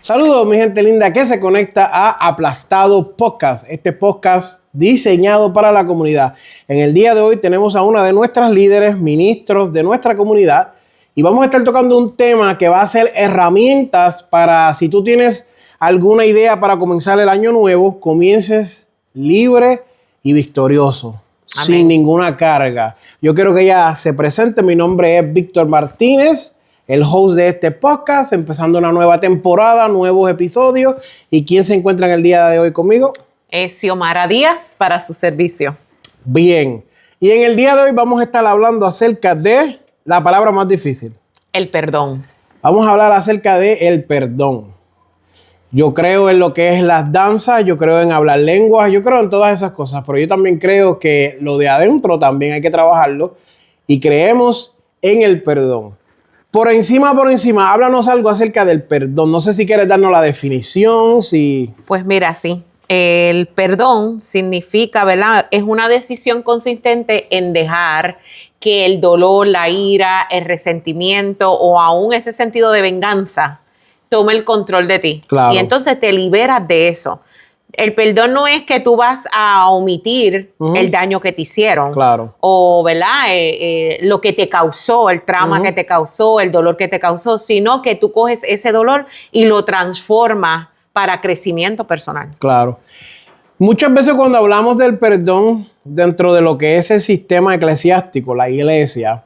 Saludos, mi gente linda que se conecta a Aplastado Podcast, este podcast diseñado para la comunidad. En el día de hoy tenemos a una de nuestras líderes, ministros de nuestra comunidad, y vamos a estar tocando un tema que va a ser herramientas para, si tú tienes alguna idea para comenzar el año nuevo, comiences libre y victorioso, sin ninguna carga. Yo quiero que ella se presente. Mi nombre es Víctor Martínez, el host de este podcast, empezando una nueva temporada, nuevos episodios. ¿Y quién se encuentra en el día de hoy conmigo? Es Xiomara Díaz, para su servicio. Bien. Y en el día de hoy vamos a estar hablando acerca de la palabra más difícil. El perdón. Vamos a hablar acerca de el perdón. Yo creo en lo que es las danzas, yo creo en hablar lenguas, yo creo en todas esas cosas, pero yo también creo que lo de adentro también hay que trabajarlo y creemos en el perdón. Por encima, háblanos algo acerca del perdón. No sé si quieres darnos la definición, si... Pues mira, sí. El perdón significa, ¿verdad? Es una decisión consistente en dejar que el dolor, la ira, el resentimiento o aún ese sentido de venganza tome el control de ti. Claro. Y entonces te liberas de eso. El perdón no es que tú vas a omitir el daño que te hicieron. Claro. O, ¿verdad? Lo que te causó, el trauma que te causó, el dolor que te causó, sino que tú coges ese dolor y lo transformas para crecimiento personal. Claro. Muchas veces cuando hablamos del perdón dentro de lo que es el sistema eclesiástico, la iglesia,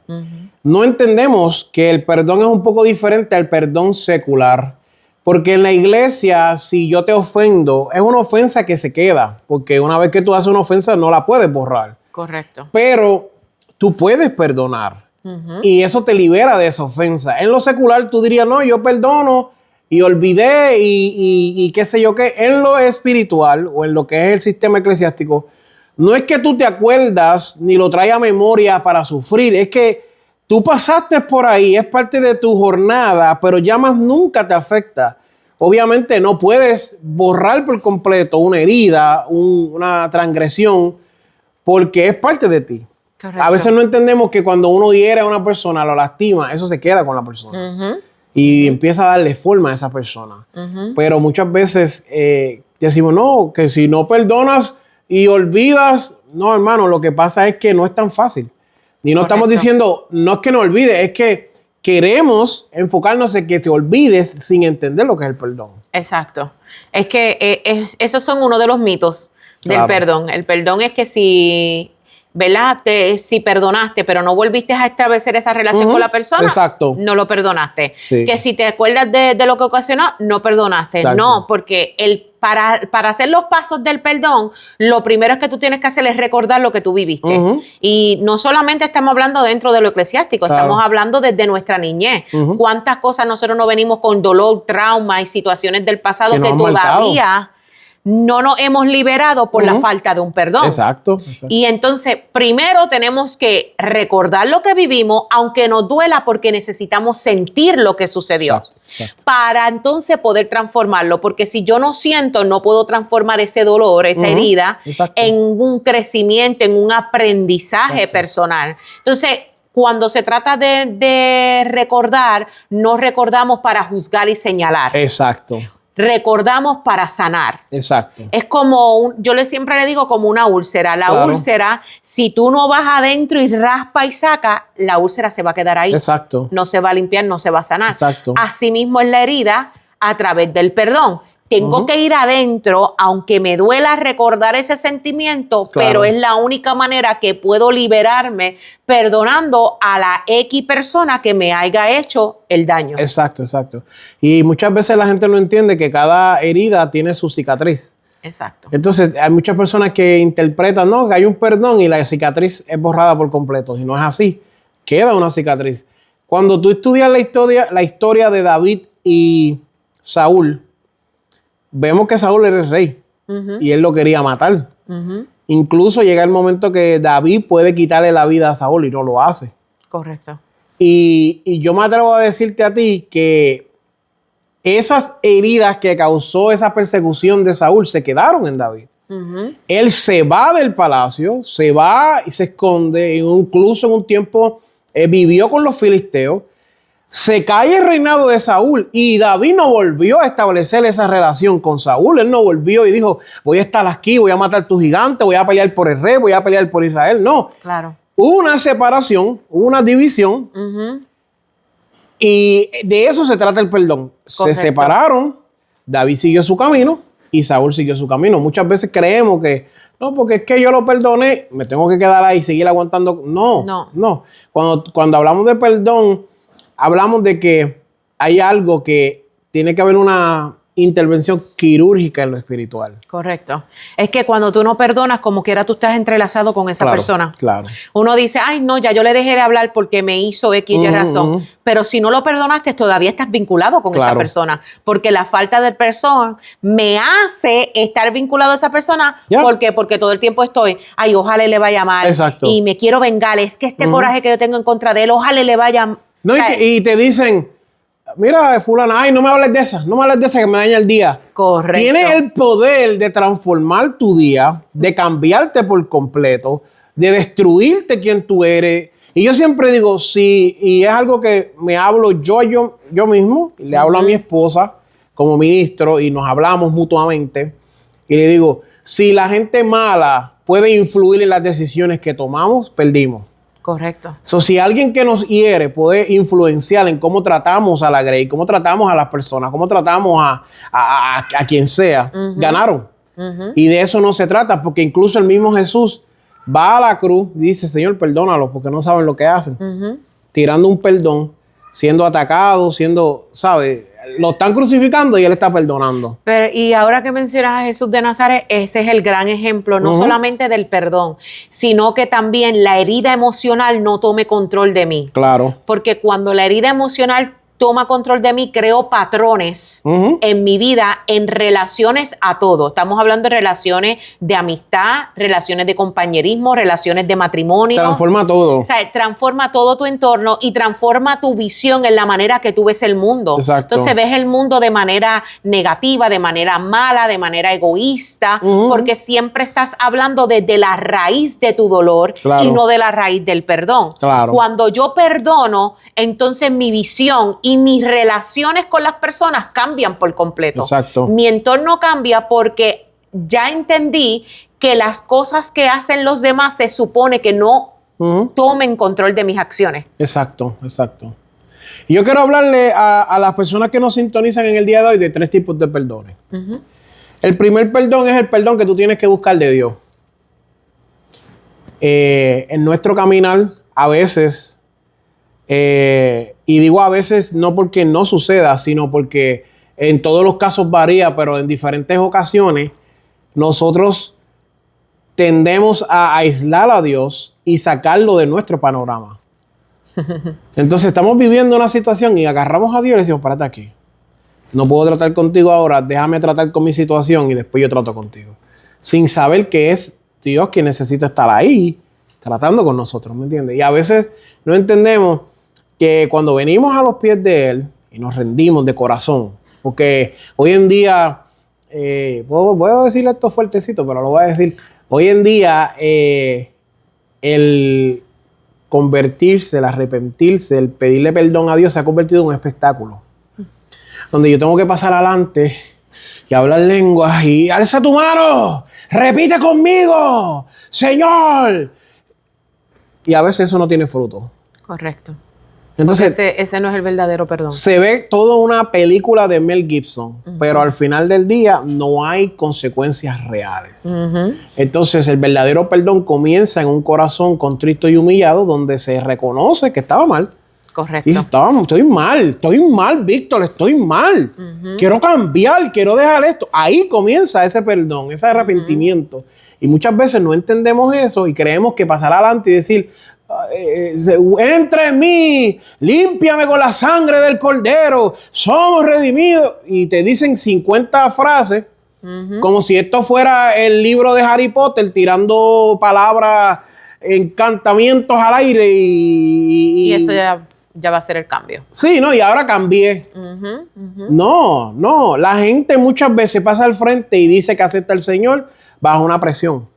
no entendemos que el perdón es un poco diferente al perdón secular. Porque en la iglesia, si yo te ofendo, es una ofensa que se queda. Porque una vez que tú haces una ofensa, no la puedes borrar. Correcto. Pero tú puedes perdonar. Y eso te libera de esa ofensa. En lo secular, tú dirías, no, yo perdono y olvidé y qué sé yo qué. En lo espiritual o en lo que es el sistema eclesiástico, no es que tú te acuerdas ni lo traes a memoria para sufrir. Es que tú pasaste por ahí, es parte de tu jornada, pero ya más nunca te afecta. Obviamente no puedes borrar por completo una herida, una transgresión, porque es parte de ti. Correcto. A veces no entendemos que cuando uno hiere a una persona, lo lastima, eso se queda con la persona. Y empieza a darle forma a esa persona. Pero muchas veces decimos, no, que si no perdonas y olvidas, no, hermano, lo que pasa es que no es tan fácil. Y no estamos diciendo, no es que no olvides, es que queremos enfocarnos en que te olvides sin entender lo que es el perdón. Exacto. Es que esos son uno de los mitos del perdón. El perdón es que si, ¿verdad? Si perdonaste, pero no volviste a establecer esa relación con la persona, exacto, no lo perdonaste. Sí. Que si te acuerdas de lo que ocasionó, no perdonaste. Exacto. No, porque para hacer los pasos del perdón, lo primero es que tú tienes que hacer es recordar lo que tú viviste. Y no solamente estamos hablando dentro de lo eclesiástico, estamos hablando desde nuestra niñez. ¿Cuántas cosas nosotros no venimos con dolor, trauma y situaciones del pasado que todavía no nos hemos liberado por la falta de un perdón? Exacto. Y entonces, primero tenemos que recordar lo que vivimos, aunque nos duela, porque necesitamos sentir lo que sucedió. Exacto. Para entonces poder transformarlo. Porque si yo no siento, no puedo transformar ese dolor, esa herida, en un crecimiento, en un aprendizaje personal. Entonces, cuando se trata de recordar, no recordamos para juzgar y señalar. Exacto. Recordamos para sanar. Exacto. Es como, yo siempre le digo como una úlcera. La úlcera, si tú no vas adentro y raspa y saca, la úlcera se va a quedar ahí. Exacto. No se va a limpiar, no se va a sanar. Exacto. Asimismo es la herida a través del perdón. Tengo que ir adentro, aunque me duela recordar ese sentimiento, pero es la única manera que puedo liberarme perdonando a la X persona que me haya hecho el daño. Exacto. Y muchas veces la gente no entiende que cada herida tiene su cicatriz. Exacto. Entonces hay muchas personas que interpretan, no, que hay un perdón y la cicatriz es borrada por completo. Y no es así. Queda una cicatriz. Cuando tú estudias la historia de David y Saúl, vemos que Saúl era el rey y él lo quería matar. Incluso llega el momento que David puede quitarle la vida a Saúl y no lo hace. Correcto. Y yo me atrevo a decirte a ti que esas heridas que causó esa persecución de Saúl se quedaron en David. Él se va del palacio, se va y se esconde, incluso en un tiempo vivió con los filisteos, Se cae el reinado de Saúl y David no volvió a establecer esa relación con Saúl. Él no volvió y dijo, voy a estar aquí, voy a matar tu gigante, voy a pelear por el rey, voy a pelear por Israel. No. Claro. Hubo una separación, hubo una división y de eso se trata el perdón. Correcto. Se separaron, David siguió su camino y Saúl siguió su camino. Muchas veces creemos que, no, porque es que yo lo perdoné, me tengo que quedar ahí y seguir aguantando. No. Cuando hablamos de perdón, hablamos de que hay algo que tiene que haber una intervención quirúrgica en lo espiritual. Correcto. Es que cuando tú no perdonas, como quiera tú estás entrelazado con esa persona. Claro. Uno dice, ay, no, ya yo le dejé de hablar porque me hizo X y razón. Pero si no lo perdonaste, todavía estás vinculado con esa persona. Porque la falta de perdón me hace estar vinculado a esa persona. ¿Por qué? Porque todo el tiempo estoy, ay, ojalá le vaya mal. Exacto. Y me quiero vengar. Es que este coraje que yo tengo en contra de él, ojalá le vaya mal. No, y te dicen, mira, fulana, ay, no me hables de esa que me daña el día. Correcto. Tienes el poder de transformar tu día, de cambiarte por completo, de destruirte quien tú eres. Y yo siempre digo, sí, y es algo que me hablo yo mismo, y le hablo a mi esposa como ministro y nos hablamos mutuamente. Y le digo, si la gente mala puede influir en las decisiones que tomamos, perdimos. Correcto. Si alguien que nos hiere puede influenciar en cómo tratamos a la Grey, cómo tratamos a las personas, cómo tratamos a quien sea, ganaron. Y de eso no se trata, porque incluso el mismo Jesús va a la cruz y dice, Señor, perdónalos porque no saben lo que hacen. Tirando un perdón, siendo atacado, ¿sabes? Lo están crucificando y él está perdonando. Pero, y ahora que mencionas a Jesús de Nazaret, ese es el gran ejemplo, no solamente del perdón, sino que también la herida emocional no tome control de mí. Claro. Porque cuando la herida emocional toma control de mí, creo patrones en mi vida, en relaciones a todo. Estamos hablando de relaciones de amistad, relaciones de compañerismo, relaciones de matrimonio. Transforma todo. O sea, transforma todo tu entorno y transforma tu visión en la manera que tú ves el mundo. Exacto. Entonces ves el mundo de manera negativa, de manera mala, de manera egoísta, porque siempre estás hablando desde la raíz de tu dolor y no de la raíz del perdón. Claro. Cuando yo perdono, entonces mi visión y mis relaciones con las personas cambian por completo. Exacto. Mi entorno cambia porque ya entendí que las cosas que hacen los demás se supone que no tomen control de mis acciones. Exacto. Y yo quiero hablarle a las personas que nos sintonizan en el día de hoy de 3 tipos de perdones. El primer perdón es el perdón que tú tienes que buscar de Dios. En nuestro caminar, a veces... y digo a veces no porque no suceda, sino porque en todos los casos varía, pero en diferentes ocasiones nosotros tendemos a aislar a Dios y sacarlo de nuestro panorama. Entonces estamos viviendo una situación y agarramos a Dios y le decimos, párate aquí. No puedo tratar contigo ahora, déjame tratar con mi situación y después yo trato contigo. Sin saber que es Dios quien necesita estar ahí tratando con nosotros, ¿me entiendes? Y a veces no entendemos que cuando venimos a los pies de Él y nos rendimos de corazón, porque hoy en día, voy a decirle esto fuertecito, pero lo voy a decir, hoy en día el convertirse, el arrepentirse, el pedirle perdón a Dios se ha convertido en un espectáculo, donde yo tengo que pasar adelante y hablar lenguas y alza tu mano, repite conmigo, Señor. Y a veces eso no tiene fruto. Correcto. Entonces, ese no es el verdadero perdón. Se ve toda una película de Mel Gibson, pero al final del día no hay consecuencias reales. Entonces, el verdadero perdón comienza en un corazón contrito y humillado donde se reconoce que estaba mal. Correcto. Y estoy mal, Víctor, estoy mal. Quiero cambiar, quiero dejar esto. Ahí comienza ese perdón, ese arrepentimiento. Y muchas veces no entendemos eso y creemos que pasar adelante y decir... entra en mí, límpiame con la sangre del Cordero, somos redimidos. Y te dicen 50 frases, como si esto fuera el libro de Harry Potter, tirando palabras, encantamientos al aire. Y eso ya va a ser el cambio. Sí, no, y ahora cambié. No, la gente muchas veces pasa al frente y dice que acepta al Señor bajo una presión.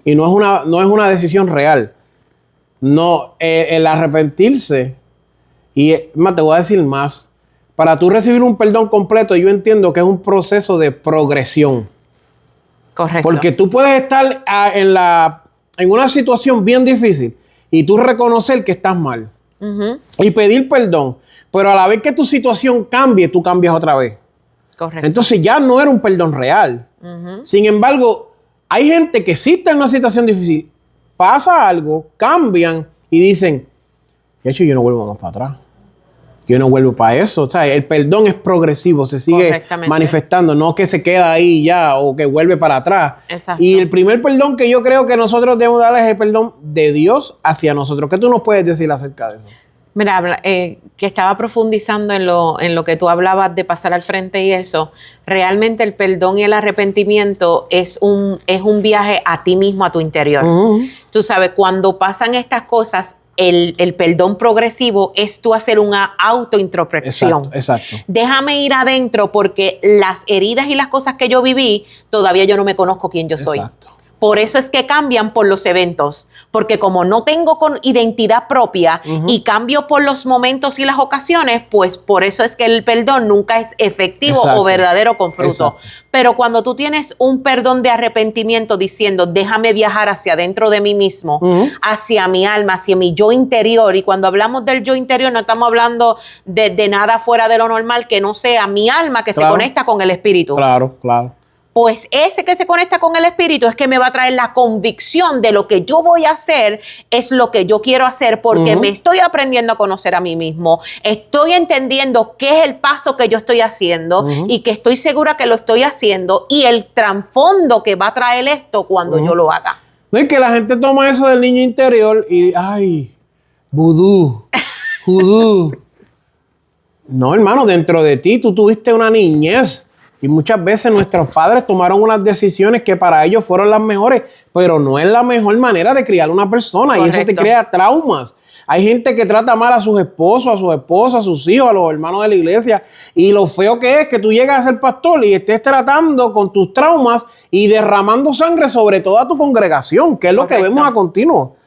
Y no es una decisión real. No, el arrepentirse Y más, te voy a decir más. Para tú recibir un perdón completo, yo entiendo que es un proceso de progresión. Correcto. Porque tú puedes estar en una situación bien difícil y tú reconocer que estás mal y pedir perdón. Pero a la vez que tu situación cambie, tú cambias otra vez. Correcto. Entonces ya no era un perdón real. Sin embargo, hay gente que sí está en una situación difícil, pasa algo, cambian y dicen, de hecho yo no vuelvo más para atrás. Yo no vuelvo para eso. O sea, el perdón es progresivo, se sigue manifestando, no que se queda ahí ya o que vuelve para atrás. Exacto. Y el primer perdón que yo creo que nosotros debemos darle es el perdón de Dios hacia nosotros. ¿Qué tú nos puedes decir acerca de eso? Mira, que estaba profundizando en lo que tú hablabas de pasar al frente y eso. Realmente el perdón y el arrepentimiento es un viaje a ti mismo, a tu interior. Tú sabes, cuando pasan estas cosas, el perdón progresivo es tú hacer una autointrospección. Exacto. Déjame ir adentro porque las heridas y las cosas que yo viví, todavía yo no me conozco quién yo soy. Exacto. Por eso es que cambian por los eventos, porque como no tengo identidad propia y cambio por los momentos y las ocasiones, pues por eso es que el perdón nunca es efectivo o verdadero con fruto. Exacto. Pero cuando tú tienes un perdón de arrepentimiento diciendo, déjame viajar hacia adentro de mí mismo, hacia mi alma, hacia mi yo interior, y cuando hablamos del yo interior no estamos hablando de nada fuera de lo normal que no sea mi alma que se conecta con el espíritu. Claro. Pues ese que se conecta con el espíritu es que me va a traer la convicción de lo que yo voy a hacer es lo que yo quiero hacer porque me estoy aprendiendo a conocer a mí mismo. Estoy entendiendo qué es el paso que yo estoy haciendo y que estoy segura que lo estoy haciendo y el trasfondo que va a traer esto cuando yo lo haga. No es que la gente toma eso del niño interior y, ay, vudú. No, hermano, dentro de ti tú tuviste una niñez. Y muchas veces nuestros padres tomaron unas decisiones que para ellos fueron las mejores, pero no es la mejor manera de criar a una persona. Correcto. Y eso te crea traumas. Hay gente que trata mal a sus esposos, a sus esposas, a sus hijos, a los hermanos de la iglesia. Y lo feo que es que tú llegas a ser pastor y estés tratando con tus traumas y derramando sangre sobre toda tu congregación, que es lo que vemos a continuo.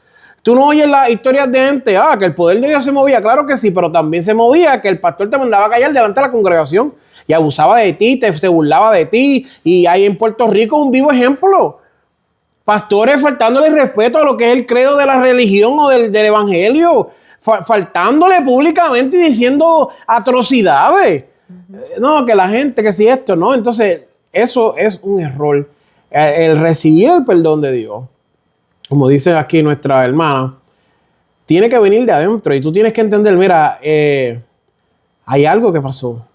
Tú no oyes las historias de gente, que el poder de Dios se movía. Claro que sí, pero también se movía que el pastor te mandaba a callar delante de la congregación y abusaba de ti, se burlaba de ti. Y hay en Puerto Rico un vivo ejemplo. Pastores faltándole respeto a lo que es el credo de la religión o del evangelio. Faltándole públicamente y diciendo atrocidades. No, que la gente, que si esto, ¿no? Entonces, eso es un error. El recibir el perdón de Dios, como dice aquí nuestra hermana, tiene que venir de adentro y tú tienes que entender, mira, hay algo que pasó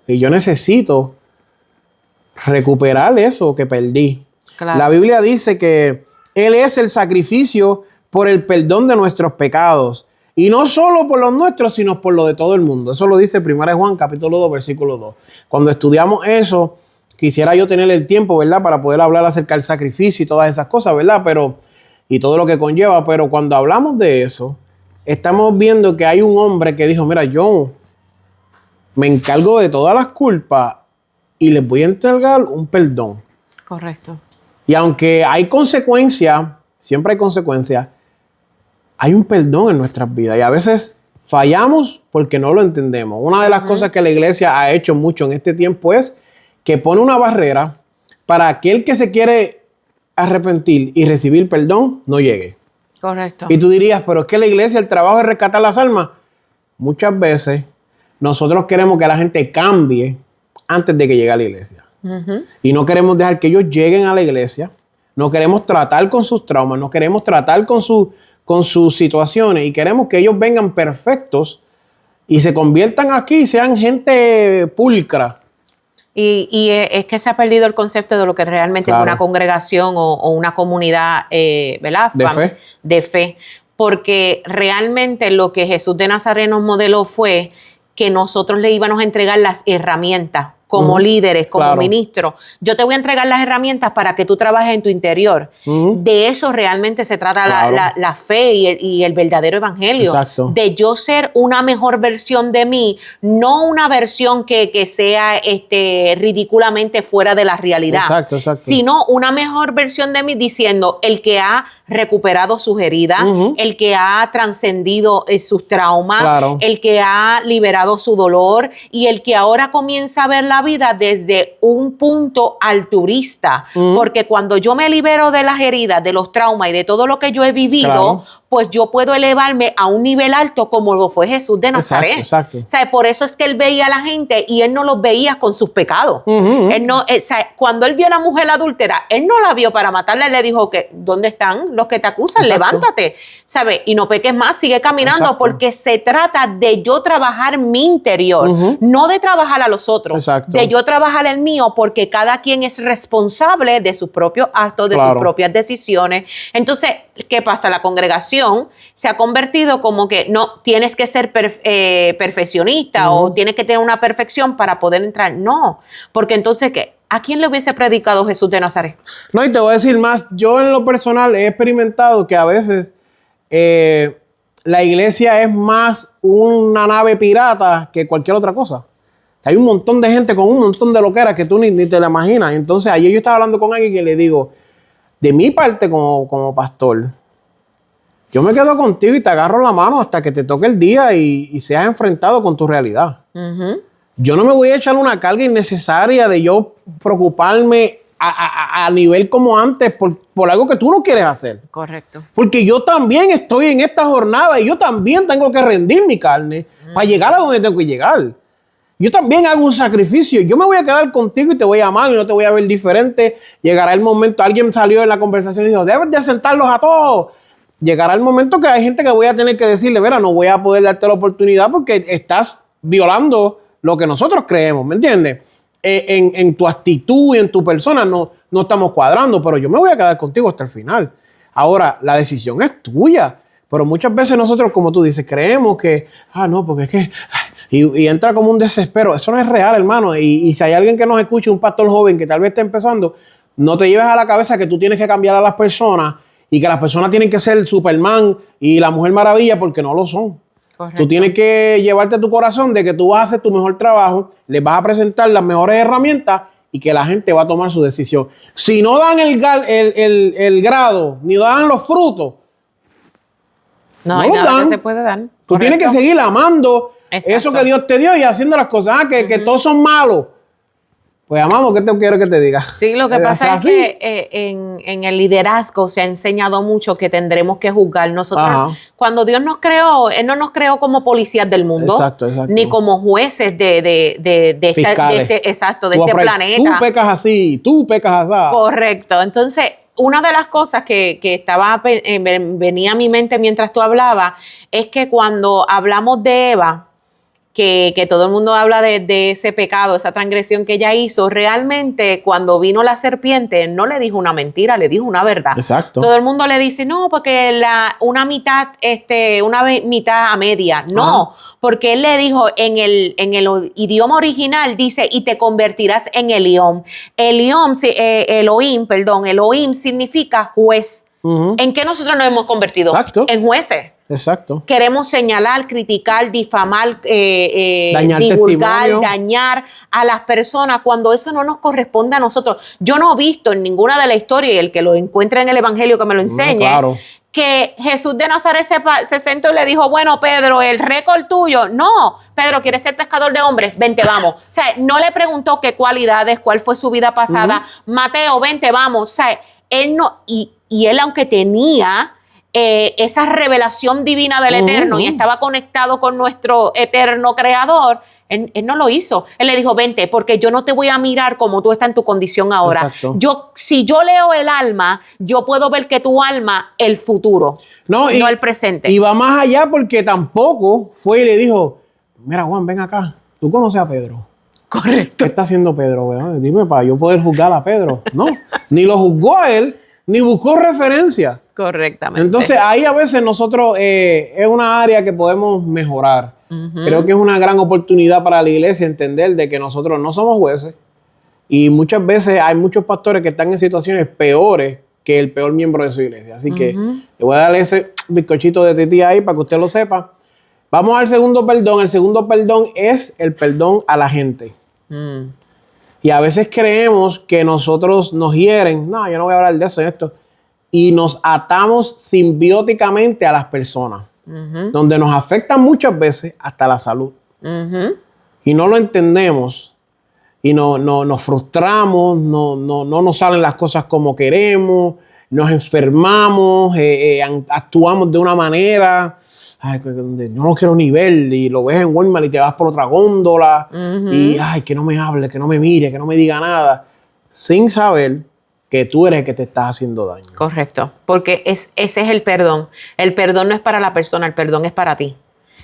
y yo necesito recuperar eso que perdí. Claro. La Biblia dice que Él es el sacrificio por el perdón de nuestros pecados y no solo por los nuestros, sino por lo de todo el mundo. Eso lo dice 1 Juan capítulo 2, versículo 2. Cuando estudiamos eso, quisiera yo tener el tiempo, ¿verdad? Para poder hablar acerca del sacrificio y todas esas cosas, ¿verdad? Y todo lo que conlleva, pero cuando hablamos de eso, estamos viendo que hay un hombre que dijo, mira, yo me encargo de todas las culpas y les voy a entregar un perdón. Correcto. Y aunque hay consecuencias, siempre hay consecuencias, hay un perdón en nuestras vidas y a veces fallamos porque no lo entendemos. Una de las cosas que la iglesia ha hecho mucho en este tiempo es que pone una barrera para aquel que se quiere arrepentir y recibir perdón, no llegue. Correcto. Y tú dirías, pero es que la iglesia, el trabajo es rescatar las almas. Muchas veces nosotros queremos que la gente cambie antes de que llegue a la iglesia. Y no queremos dejar que ellos lleguen a la iglesia. No queremos tratar con sus traumas, no queremos tratar con sus situaciones y queremos que ellos vengan perfectos y se conviertan aquí y sean gente pulcra. Y es que se ha perdido el concepto de lo que realmente es una congregación o una comunidad, ¿verdad? De fe. Porque realmente lo que Jesús de Nazaret nos modeló fue que nosotros le íbamos a entregar las herramientas como líderes, como ministros. Yo te voy a entregar las herramientas para que tú trabajes en tu interior. De eso realmente se trata la fe y el verdadero evangelio. Exacto. De yo ser una mejor versión de mí, no una versión que sea ridículamente fuera de la realidad. Exacto. Sino una mejor versión de mí diciendo, el que ha recuperado sus heridas, el que ha trascendido sus traumas, Claro. el que ha liberado su dolor y el que ahora comienza a ver la vida desde un punto altruista. Porque cuando yo me libero de las heridas, de los traumas y de todo lo que yo he vivido, Claro. pues yo puedo elevarme a un nivel alto como lo fue Jesús de Nazaret. Exacto. O sea, por eso es que él veía a la gente y él no los veía con sus pecados. Él no, o sea, cuando él vio a la mujer adúltera, él no la vio para matarla, él le dijo que ¿dónde están los que te acusan? Exacto. Levántate, ¿sabes? Y no peques más, sigue caminando. Exacto. Porque se trata de yo trabajar mi interior, no de trabajar a los otros, Exacto. de yo trabajar el mío, porque cada quien es responsable de sus propios actos, de sus propias decisiones. Entonces, ¿qué pasa? La congregación se ha convertido como que no tienes que ser perfeccionista o tienes que tener una perfección para poder entrar. No, porque entonces, ¿qué? ¿A quién le hubiese predicado Jesús de Nazaret? No, y te voy a decir más. Yo en lo personal he experimentado que a veces la iglesia es más una nave pirata que cualquier otra cosa. Hay un montón de gente con un montón de loqueras que tú ni te la imaginas. Entonces, ayer yo estaba hablando con alguien que le digo, de mi parte como pastor, yo me quedo contigo y te agarro la mano hasta que te toque el día y seas enfrentado con tu realidad. Yo no me voy a echar una carga innecesaria de yo preocuparme a nivel como antes por algo que tú no quieres hacer. Correcto. Porque yo también estoy en esta jornada y yo también tengo que rendir mi carne para llegar a donde tengo que llegar. Yo también hago un sacrificio. Yo me voy a quedar contigo y te voy a amar y no te voy a ver diferente. Llegará el momento, alguien salió en la conversación y dijo, debes de sentarlos a todos. Llegará el momento que hay gente que voy a tener que decirle, mira, no voy a poder darte la oportunidad porque estás violando lo que nosotros creemos, ¿me entiendes? En tu actitud y en tu persona no estamos cuadrando, pero yo me voy a quedar contigo hasta el final. Ahora, la decisión es tuya, pero muchas veces nosotros, como tú dices, creemos que, no, porque es que... Y entra como un desespero. Eso no es real, hermano. Y si hay alguien que nos escuche, un pastor joven que tal vez esté empezando, no te lleves a la cabeza que tú tienes que cambiar a las personas y que las personas tienen que ser Superman y la Mujer Maravilla porque no lo son. Correcto. Tú tienes que llevarte a tu corazón de que tú vas a hacer tu mejor trabajo, les vas a presentar las mejores herramientas y que la gente va a tomar su decisión. Si no dan el grado, ni dan los frutos, no hay nada que se puede dar. Tú tienes que seguir amando eso que Dios te dio y haciendo las cosas, que todos son malos. Pues, amamos, ¿qué te quiero que te diga? Sí, lo que pasa es que en el liderazgo se ha enseñado mucho que tendremos que juzgar nosotros. Ajá. Cuando Dios nos creó, Él no nos creó como policías del mundo. Exacto. Ni como jueces de este planeta. Tú pecas así, tú pecas así. Correcto. Entonces, una de las cosas que venía a mi mente mientras tú hablabas es que cuando hablamos de Eva, que todo el mundo habla de ese pecado, esa transgresión que ella hizo, realmente cuando vino la serpiente no le dijo una mentira, le dijo una verdad. Exacto. Todo el mundo le dice, no, porque una mitad a media. No, porque él le dijo en el idioma original, dice, y te convertirás en Elohim. Elohim significa juez. ¿En qué nosotros nos hemos convertido? Exacto. En jueces. Exacto. Queremos señalar, criticar, difamar, dañar divulgar, testimonio. dañar a las personas cuando eso no nos corresponde a nosotros. Yo no he visto en ninguna de la historia, y el que lo encuentre en el Evangelio que me lo enseñe, claro, que Jesús de Nazaret se sentó y le dijo, bueno, Pedro, el récord tuyo. No, Pedro, ¿quieres ser pescador de hombres? Vente, vamos. O sea, no le preguntó qué cualidades, cuál fue su vida pasada. Mateo, vente, vamos. O sea, él no, y él aunque tenía esa revelación divina del Eterno y estaba conectado con nuestro eterno Creador, él no lo hizo. Él le dijo, vente, porque yo no te voy a mirar como tú estás en tu condición ahora. Si yo leo el alma, yo puedo ver que tu alma, el futuro, no el presente. Y va más allá porque tampoco fue y le dijo, mira, Juan, ven acá, tú conoces a Pedro. Correcto. ¿Qué está haciendo Pedro? Bueno, dime para yo poder juzgar a Pedro. No, ni lo juzgó a él, ni buscó referencia. Correctamente. Entonces ahí a veces nosotros es una área que podemos mejorar. Creo que es una gran oportunidad para la iglesia entender de que nosotros no somos jueces y muchas veces hay muchos pastores que están en situaciones peores que el peor miembro de su iglesia. Así que le voy a dar ese bizcochito de tití ahí para que usted lo sepa. Vamos al segundo perdón. El segundo perdón es el perdón a la gente. Y a veces creemos que nosotros nos hieren. No, yo no voy a hablar de eso y esto. y nos atamos simbióticamente a las personas, donde nos afectan muchas veces hasta la salud. Y no lo entendemos y nos frustramos, no nos salen las cosas como queremos, nos enfermamos, actuamos de una manera, ay, yo no quiero ni ver, y lo ves en Walmart y te vas por otra góndola, y ay, que no me hable, que no me mire, que no me diga nada, sin saber que tú eres el que te estás haciendo daño. Correcto, porque ese es el perdón. El perdón no es para la persona, el perdón es para ti.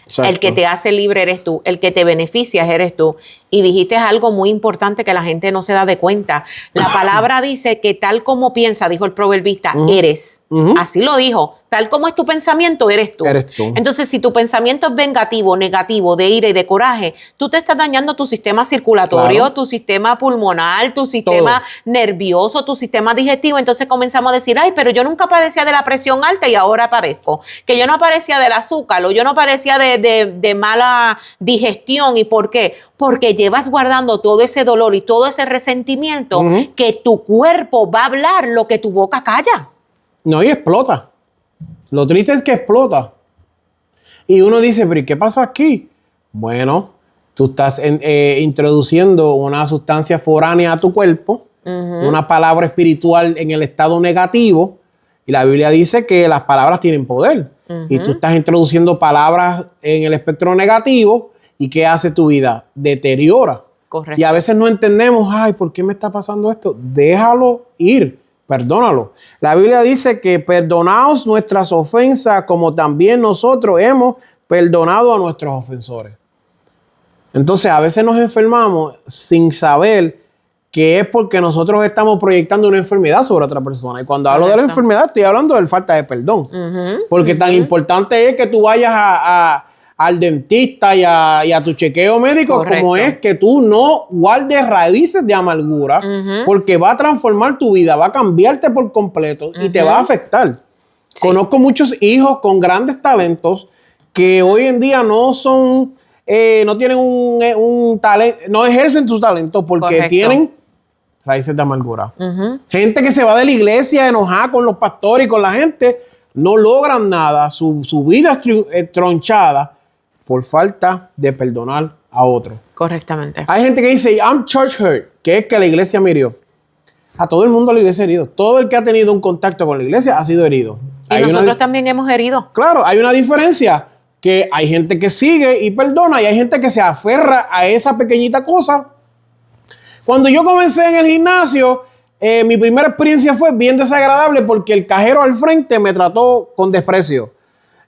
Exacto. El que te hace libre eres tú, el que te beneficia eres tú. Y dijiste algo muy importante que la gente no se da de cuenta. La palabra dice que tal como piensa, dijo el proverbista, eres. Así lo dijo. Tal como es tu pensamiento, eres tú. Eres tú. Entonces, si tu pensamiento es vengativo, negativo, de ira y de coraje, tú te estás dañando tu sistema circulatorio, claro, tu sistema pulmonar, tu sistema nervioso, tu sistema digestivo. Entonces comenzamos a decir, ay, pero yo nunca padecía de la presión alta y ahora padezco. Que yo no padecía del azúcar o yo no padecía de mala digestión. ¿Y por qué? Porque llevas guardando todo ese dolor y todo ese resentimiento que tu cuerpo va a hablar lo que tu boca calla. No, y explota. Lo triste es que explota. Y uno dice, pero ¿qué pasó aquí? Bueno, tú estás introduciendo una sustancia foránea a tu cuerpo, una palabra espiritual en el estado negativo, y la Biblia dice que las palabras tienen poder. Y tú estás introduciendo palabras en el espectro negativo, ¿y qué hace tu vida? Deteriora. Correcto. Y a veces no entendemos, ay, ¿por qué me está pasando esto? Déjalo ir. Perdónalo. La Biblia dice que perdonaos nuestras ofensas como también nosotros hemos perdonado a nuestros ofensores. Entonces a veces nos enfermamos sin saber que es porque nosotros estamos proyectando una enfermedad sobre otra persona. Y cuando hablo de la enfermedad estoy hablando de falta de perdón. Porque tan importante es que tú vayas al dentista y a tu chequeo médico, como es que tú no guardes raíces de amargura, porque va a transformar tu vida, va a cambiarte por completo y te va a afectar. Sí. Conozco muchos hijos con grandes talentos que hoy en día no son, no tienen un talento, no ejercen sus talentos porque tienen raíces de amargura. Gente que se va de la iglesia enojada con los pastores y con la gente, no logran nada, su vida es tronchada por falta de perdonar a otro. Correctamente. Hay gente que dice, I'm church hurt, que es que la iglesia me hirió. A todo el mundo la iglesia ha herido. Todo el que ha tenido un contacto con la iglesia ha sido herido. Y nosotros también hemos herido. Claro, hay una diferencia, que hay gente que sigue y perdona y hay gente que se aferra a esa pequeñita cosa. Cuando yo comencé en el gimnasio, mi primera experiencia fue bien desagradable porque el cajero al frente me trató con desprecio.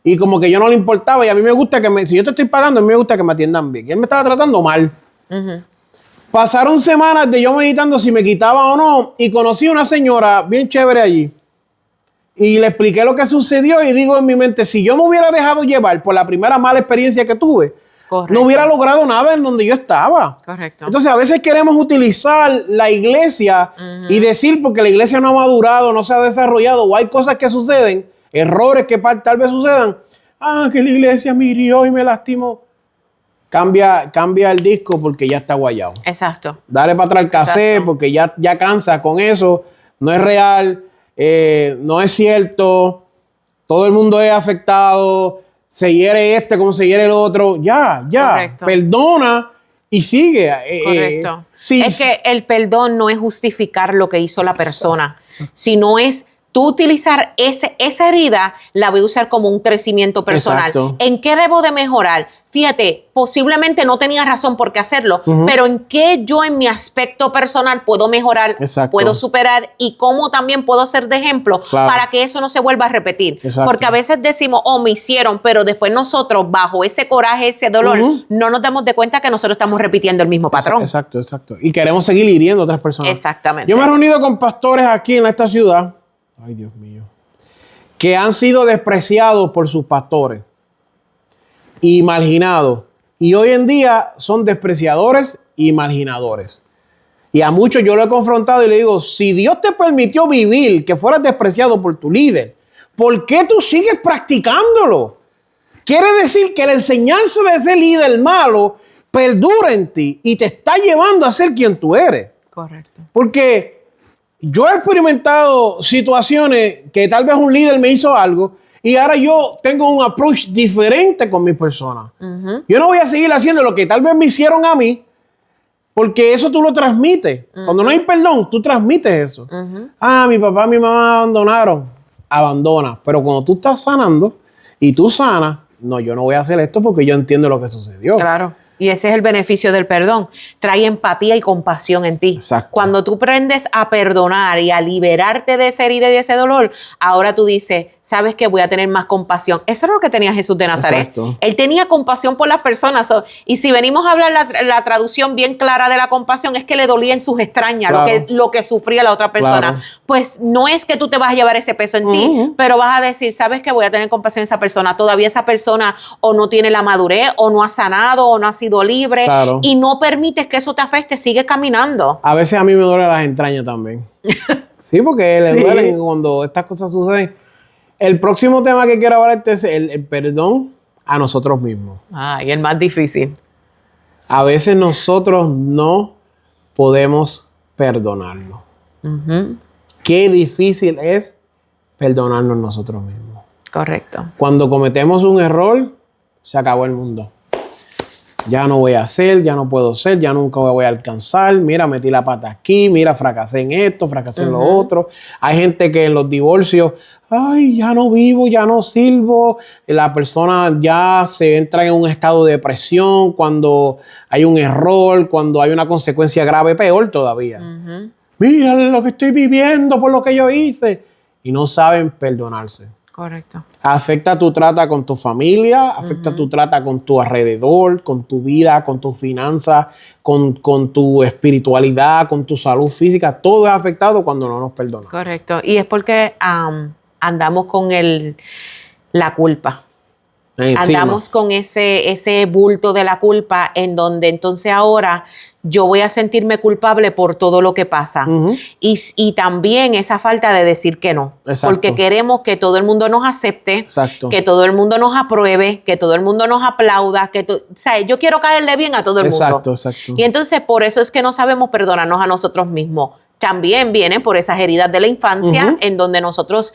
Y como que yo no le importaba. Y a mí me gusta que si yo te estoy pagando, a mí me gusta que me atiendan bien. Y él me estaba tratando mal. Pasaron semanas de yo meditando si me quitaba o no. Y conocí a una señora bien chévere allí. Y le expliqué lo que sucedió. Y digo en mi mente, si yo me hubiera dejado llevar por la primera mala experiencia que tuve, no hubiera logrado nada en donde yo estaba. Correcto. Entonces a veces queremos utilizar la iglesia y decir porque la iglesia no ha madurado, no se ha desarrollado, o hay cosas que suceden, errores que tal vez sucedan. Ah, que la iglesia me hirió y me lastimó. Cambia el disco porque ya está guayado. Exacto. Dale para atrás el cassette porque ya cansa con eso. No es real, no es cierto. Todo el mundo es afectado. Se hiere como se hiere el otro. Ya. Correcto. Perdona y sigue. Correcto. Es que el perdón no es justificar lo que hizo la persona, sino es tú utilizar esa herida, la voy a usar como un crecimiento personal. Exacto. ¿En qué debo de mejorar? Fíjate, posiblemente no tenía razón por qué hacerlo, pero ¿en qué yo en mi aspecto personal puedo mejorar, puedo superar y cómo también puedo ser de ejemplo para que eso no se vuelva a repetir? Exacto. Porque a veces decimos, me hicieron, pero después nosotros, bajo ese coraje, ese dolor, no nos damos de cuenta que nosotros estamos repitiendo el mismo patrón. Exacto. Y queremos seguir hiriendo a otras personas. Exactamente. Yo me he reunido con pastores aquí en esta ciudad, ay Dios mío, que han sido despreciados por sus pastores y marginados. Y hoy en día son despreciadores y marginadores. Y a muchos yo lo he confrontado y le digo, si Dios te permitió vivir que fueras despreciado por tu líder, ¿por qué tú sigues practicándolo? Quiere decir que la enseñanza de ese líder malo perdura en ti y te está llevando a ser quien tú eres. Correcto. Porque yo he experimentado situaciones que tal vez un líder me hizo algo y ahora yo tengo un approach diferente con mis personas. Yo no voy a seguir haciendo lo que tal vez me hicieron a mí, porque eso tú lo transmites. Cuando no hay perdón, tú transmites eso. Mi papá y mi mamá me abandonaron. Abandona. Pero cuando tú estás sanando y tú sanas, no, yo no voy a hacer esto porque yo entiendo lo que sucedió. Claro. Y ese es el beneficio del perdón. Trae empatía y compasión en ti. Exacto. Cuando tú aprendes a perdonar y a liberarte de esa herida y de ese dolor, ahora tú dices, sabes que voy a tener más compasión. Eso era lo que tenía Jesús de Nazaret. Exacto. Él tenía compasión por las personas. Y si venimos a hablar la traducción bien clara de la compasión, es que le dolía en sus extrañas, claro, lo que sufría la otra persona. Claro. Pues no es que tú te vas a llevar ese peso en ti, pero vas a decir, sabes que voy a tener compasión en esa persona. Todavía esa persona o no tiene la madurez, o no ha sanado, o no ha sido libre. Claro. Y no permites que eso te afecte, sigue caminando. A veces a mí me duelen las entrañas también. Sí, porque le duelen cuando estas cosas suceden. El próximo tema que quiero hablarte es el perdón a nosotros mismos. Y el más difícil. A veces nosotros no podemos perdonarnos. Qué difícil es perdonarnos nosotros mismos. Correcto. Cuando cometemos un error, se acabó el mundo. Ya no voy a hacer, ya no puedo ser, ya nunca voy a alcanzar. Mira, metí la pata aquí, mira, fracasé en esto, fracasé en lo otro. Hay gente que en los divorcios, ya no vivo, ya no sirvo. La persona ya se entra en un estado de depresión cuando hay un error, cuando hay una consecuencia grave, peor todavía. Mira lo que estoy viviendo por lo que yo hice. Y no saben perdonarse. Correcto. Afecta tu trata con tu familia, afecta tu trata con tu alrededor, con tu vida, con tus finanzas, con tu espiritualidad, con tu salud física. Todo es afectado cuando no nos perdonamos. Correcto. Y es porque andamos con la culpa. Encima. Andamos con ese bulto de la culpa, en donde entonces ahora yo voy a sentirme culpable por todo lo que pasa. Y también esa falta de decir que no. Exacto. Porque queremos que todo el mundo nos acepte, Exacto. que todo el mundo nos apruebe, que todo el mundo nos aplauda. O sea, yo quiero caerle bien a todo el mundo. Exacto. Y entonces por eso es que no sabemos perdonarnos a nosotros mismos. También viene por esas heridas de la infancia, en donde nosotros,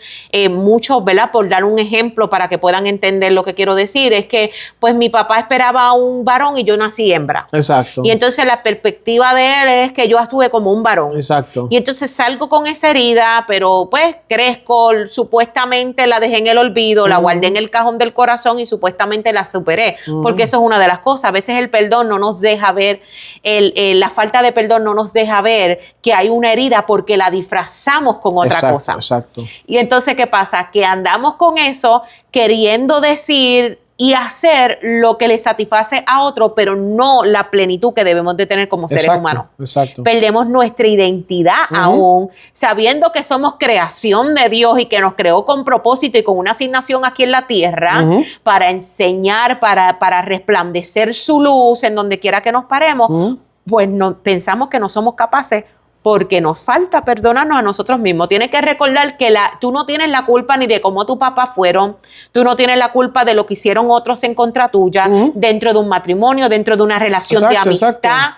muchos, ¿verdad? Por dar un ejemplo para que puedan entender lo que quiero decir, es que pues mi papá esperaba un varón y yo nací hembra. Exacto. Y entonces la perspectiva de él es que yo estuve como un varón. Exacto. Y entonces salgo con esa herida, pero pues crezco, supuestamente la dejé en el olvido, la guardé en el cajón del corazón y supuestamente la superé. Porque eso es una de las cosas. A veces el perdón no nos deja ver, la falta de perdón no nos deja ver que hay una herida porque la disfrazamos con otra cosa. Exacto. Y entonces, ¿qué pasa? Que andamos con eso queriendo decir y hacer lo que le satisface a otro, pero no la plenitud que debemos de tener como seres humanos. Exacto. Perdemos nuestra identidad aún, sabiendo que somos creación de Dios y que nos creó con propósito y con una asignación aquí en la tierra para enseñar, para resplandecer su luz en donde quiera que nos paremos. Pues no, pensamos que no somos capaces porque nos falta perdonarnos a nosotros mismos. Tienes que recordar que tú no tienes la culpa ni de cómo tus papás fueron, tú no tienes la culpa de lo que hicieron otros en contra tuya, dentro de un matrimonio, dentro de una relación de amistad.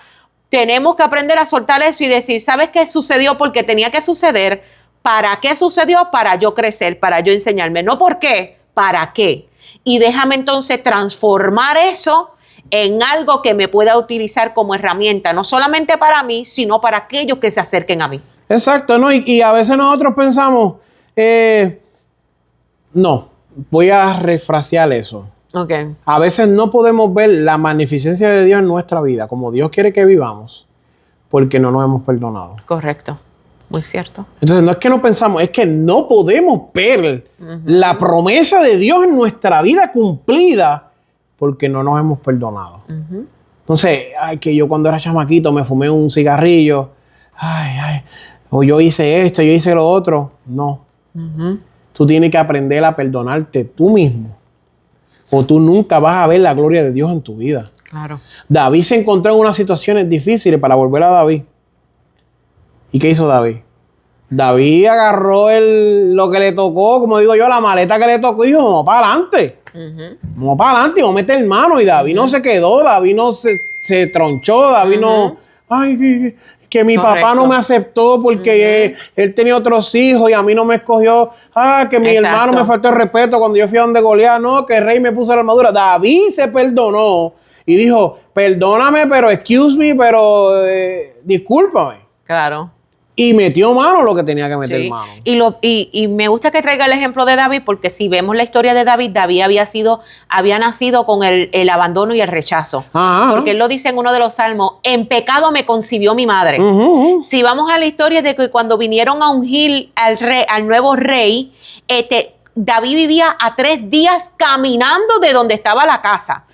Tenemos que aprender a soltar eso y decir, ¿sabes qué sucedió? Porque tenía que suceder. ¿Para qué sucedió? Para yo crecer, para yo enseñarme. No por qué, ¿para qué? Y déjame entonces transformar eso en algo que me pueda utilizar como herramienta, no solamente para mí, sino para aquellos que se acerquen a mí. Exacto, ¿no? Y a veces nosotros pensamos, no, voy a refrasear eso. Okay. A veces no podemos ver la magnificencia de Dios en nuestra vida, como Dios quiere que vivamos, porque no nos hemos perdonado. Correcto, muy cierto. Entonces no es que no pensamos, es que no podemos ver la promesa de Dios en nuestra vida cumplida, porque no nos hemos perdonado. Entonces, que yo cuando era chamaquito me fumé un cigarrillo, o yo hice esto, yo hice lo otro. No. Tú tienes que aprender a perdonarte tú mismo, o tú nunca vas a ver la gloria de Dios en tu vida. Claro. David se encontró en unas situaciones difíciles para volver a David. ¿Y qué hizo David? David agarró lo que le tocó, como digo yo, la maleta que le tocó y dijo, vamos para adelante. Vamos para adelante, vamos a meter mano. Y David no se quedó, David no se tronchó, David no... que mi papá no me aceptó porque él tenía otros hijos y a mí no me escogió. Que mi hermano me faltó el respeto cuando yo fui a donde Goliat. No, que el rey me puso la armadura. David se perdonó y dijo, perdóname, pero excuse me, pero discúlpame. Claro. Y metió mano lo que tenía que meter mano. Y me gusta que traiga el ejemplo de David, porque si vemos la historia de David, David había nacido con el abandono y el rechazo. Porque él lo dice en uno de los salmos, en pecado me concibió mi madre. Si vamos a la historia de que cuando vinieron a ungir al nuevo rey, David vivía a 3 días caminando de donde estaba la casa.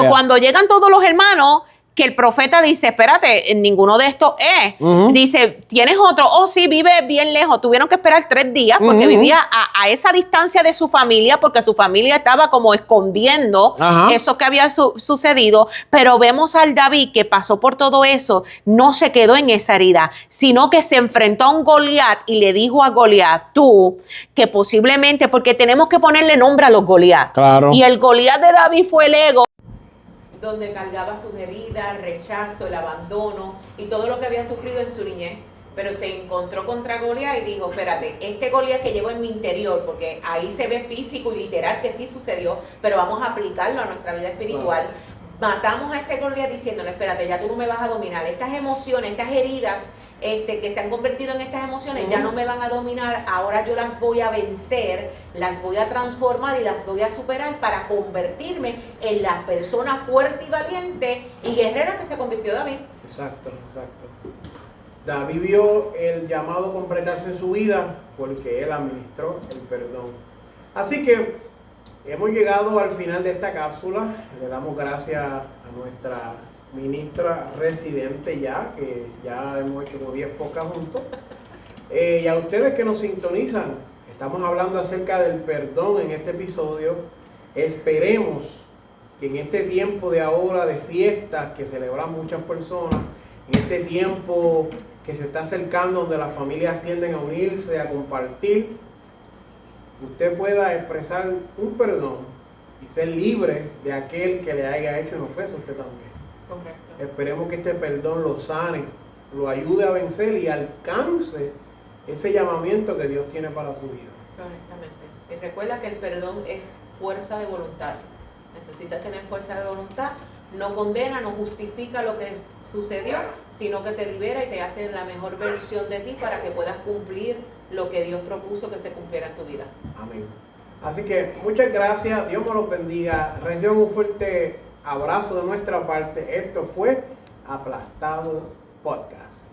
Cuando llegan todos los hermanos, que el profeta dice, espérate, ninguno de estos es. Dice, ¿tienes otro? Oh, sí, vive bien lejos. Tuvieron que esperar 3 días porque vivía a esa distancia de su familia, porque su familia estaba como escondiendo eso que había sucedido. Pero vemos al David que pasó por todo eso, no se quedó en esa herida, sino que se enfrentó a un Goliat y le dijo a Goliat, tú, que posiblemente, porque tenemos que ponerle nombre a los Goliat. Claro. Y el Goliat de David fue el ego, donde cargaba sus heridas, el rechazo, el abandono y todo lo que había sufrido en su niñez. Pero se encontró contra Goliat y dijo, espérate, este Goliat que llevo en mi interior, porque ahí se ve físico y literal que sí sucedió, pero vamos a aplicarlo a nuestra vida espiritual. Matamos a ese Goliat diciéndole, espérate, ya tú no me vas a dominar. Estas emociones, estas heridas que se han convertido en estas emociones ya no me van a dominar, ahora yo las voy a vencer, las voy a transformar y las voy a superar para convertirme en la persona fuerte y valiente y guerrera que se convirtió David. Exacto. David vio el llamado completarse en su vida porque él administró el perdón. Así que hemos llegado al final de esta cápsula. Le damos gracias a nuestra ministra residente que ya hemos hecho como 10 podcasts juntos. Y a ustedes que nos sintonizan, estamos hablando acerca del perdón en este episodio. Esperemos que en este tiempo de ahora de fiestas que celebran muchas personas, en este tiempo que se está acercando donde las familias tienden a unirse, a compartir, usted pueda expresar un perdón y ser libre de aquel que le haya hecho en ofensa a usted también. Correcto. Esperemos que este perdón lo sane, lo ayude a vencer y alcance ese llamamiento que Dios tiene para su vida. Correctamente. Y recuerda que el perdón es fuerza de voluntad. Necesitas tener fuerza de voluntad. No condena, no justifica lo que sucedió, sino que te libera y te hace la mejor versión de ti para que puedas cumplir lo que Dios propuso que se cumpliera en tu vida. Amén. Así que muchas gracias, Dios me los bendiga. Reciban un fuerte abrazo de nuestra parte. Esto fue Aplastado Podcast.